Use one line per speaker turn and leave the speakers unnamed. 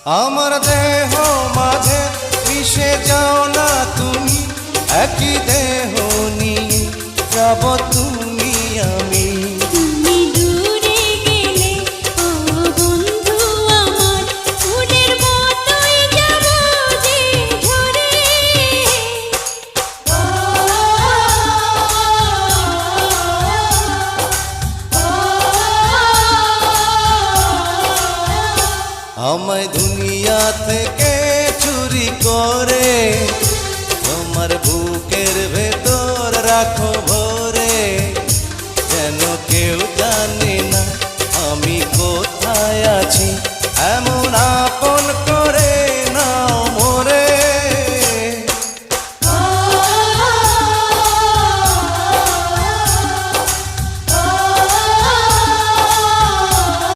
আমার দেহ মাঝে মিশে যাও না তুমি, একই দেহ নিয়ে যাব তুমি আমি।
তুমি দূরে গেলে ও বন্ধু আমার, ফুলের মতোই যাব যে ঝরে।
আমায় দুনিয়া থেকে চুরি করে তোমার বুকের ভেতর রাখো ভরে, যেন কেউ জানে না আমি কোথায় আছি।